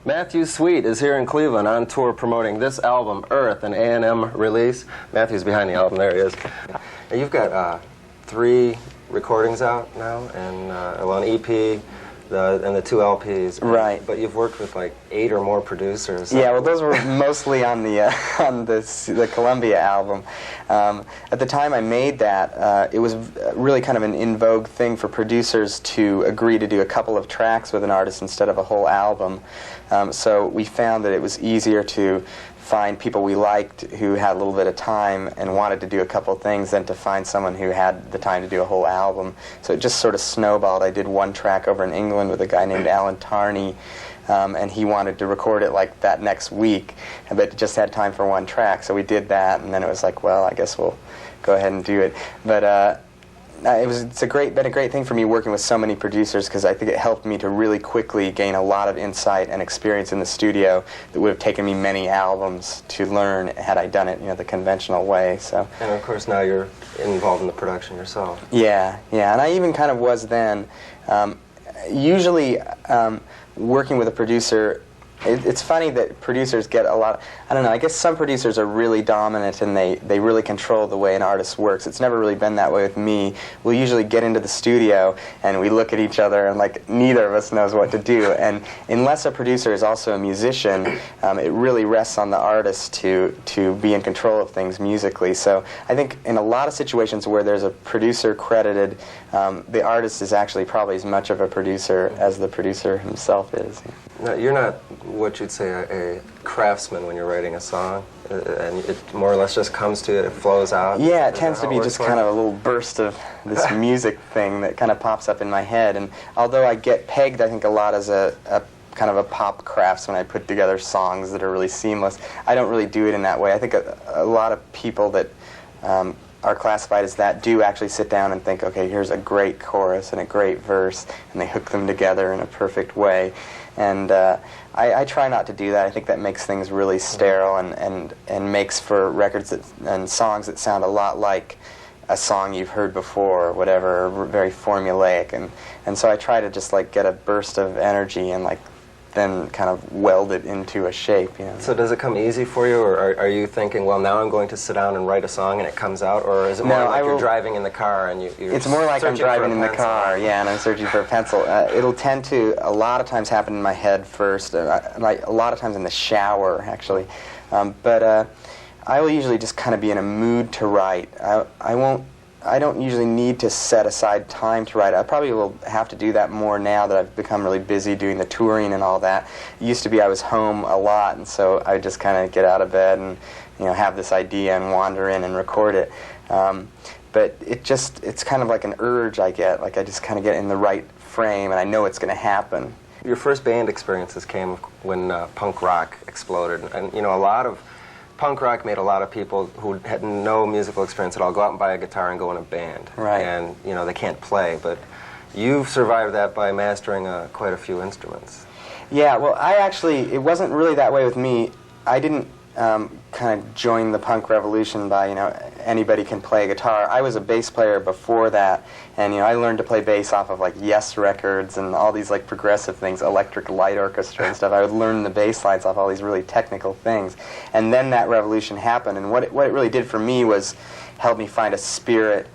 Matthew Sweet is here in Cleveland on tour promoting this album, Earth, an A&M release. Matthew's behind the album, there he is. Now, you've got 3 recordings out now, and well, an EP, and the 2 LPs. Right. But you've worked with like 8 or more producers. Yeah, well, those were mostly on the on the Columbia album. At the time I made that, it was really kind of an in vogue thing for producers to agree to do a couple of tracks with an artist instead of a whole album. So we found that it was easier to find people we liked who had a little bit of time and wanted to do a couple things than to find someone who had the time to do a whole album. So it just sort of snowballed. I did 1 track over in England with a guy named Alan Tarney, and he wanted to record it like that next week, but just had time for 1 track. So we did that, and then it was like, well, I guess we'll go ahead and do it. But it's been a great thing for me working with so many producers, because I think it helped me to really quickly gain a lot of insight and experience in the studio that would have taken me many albums to learn had I done it, the conventional way. So. And of course now you're involved in the production yourself. Yeah, and I even kind of was then. Usually, working with a producer, it's funny that producers get a lot, I don't know, I guess some producers are really dominant and they really control the way an artist works. It's never really been that way with me. We'll usually get into the studio and we look at each other and like neither of us knows what to do. And unless a producer is also a musician, it really rests on the artist to be in control of things musically. So I think in a lot of situations where there's a producer credited, the artist is actually probably as much of a producer as the producer himself is. No, you're not what you'd say a craftsman when you're writing a song, and it more or less just comes to it, it flows out? Yeah, it tends to be just kind of a little burst of this music thing that kind of pops up in my head. And although I get pegged, I think, a lot as a kind of a pop craftsman, I put together songs that are really seamless. I don't really do it in that way. I think a lot of people that are classified as that do actually sit down and think, okay, here's a great chorus and a great verse, and they hook them together in a perfect way. And I try not to do that. I think that makes things really sterile and makes for records and songs that sound a lot like a song you've heard before or whatever, very formulaic. And so I try to just like get a burst of energy and like then kind of weld it into a shape. So does it come easy for you, or are you thinking, well, now I'm going to sit down and write a song and it comes out, or is it more like you're driving in the car and you're It's more like I'm driving in the car, yeah, and I'm searching for a pencil. It'll tend to a lot of times happen in my head first, like a lot of times in the shower, actually. But I will usually just kind of be in a mood to write. I don't usually need to set aside time to write. I probably will have to do that more now that I've become really busy doing the touring and all that. It used to be I was home a lot, and so I would just kind of get out of bed and have this idea and wander in and record it. But it's kind of like an urge I get. Like I just kind of get in the right frame and I know it's going to happen. Your first band experiences came when punk rock exploded, and a lot of punk rock made a lot of people who had no musical experience at all go out and buy a guitar and go in a band. Right. And, they can't play, but you've survived that by mastering quite a few instruments. Yeah, well, it wasn't really that way with me. I didn't kind of join the punk revolution by, anybody can play a guitar. I was a bass player before that, and, I learned to play bass off of, like, Yes records and all these, like, progressive things, Electric Light Orchestra and stuff. I would learn the bass lines off all these really technical things. And then that revolution happened, and what it really did for me was help me find a spirit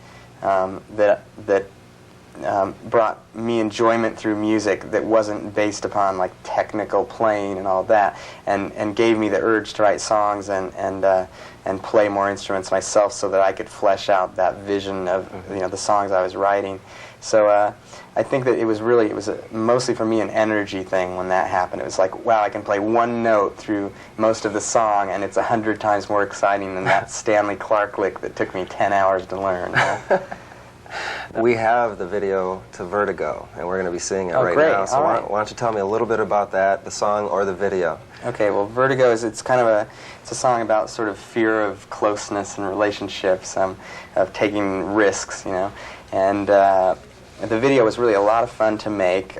that brought me enjoyment through music that wasn't based upon like technical playing and all that, and gave me the urge to write songs and play more instruments myself so that I could flesh out that vision of the songs I was writing. So I think that it was mostly for me an energy thing when that happened. It was like, wow, I can play one note through most of the song and it's 100 times more exciting than that Stanley Clarke lick that took me 10 hours to learn. We have the video to Vertigo, and we're going to be seeing it right great. now. So why don't you tell me a little bit about that, the song or the video? Okay, well, Vertigo it's a song about sort of fear of closeness and relationships, of taking risks, and the video was really a lot of fun to make.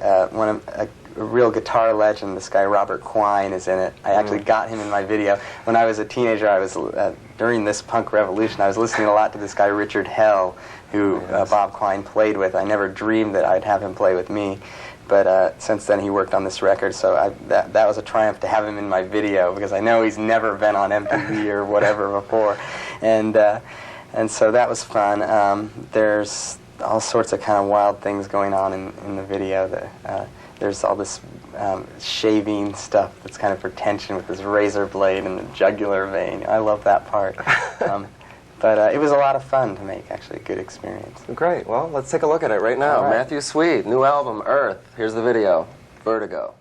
A real guitar legend, this guy Robert Quine, is in it. I actually got him in my video. When I was a teenager, during this punk revolution, I was listening a lot to this guy Richard Hell, who Yes. Bob Klein played with. I never dreamed that I'd have him play with me. But since then, he worked on this record, so that was a triumph to have him in my video, because I know he's never been on MTV or whatever before, and so that was fun. There's all sorts of kind of wild things going on in the video. There's all this shaving stuff that's kind of for tension with this razor blade and the jugular vein. I love that part. But it was a lot of fun to make, actually, a good experience. Great. Well, let's take a look at it right now. All right. Matthew Sweet, new album, Earth. Here's the video, Vertigo.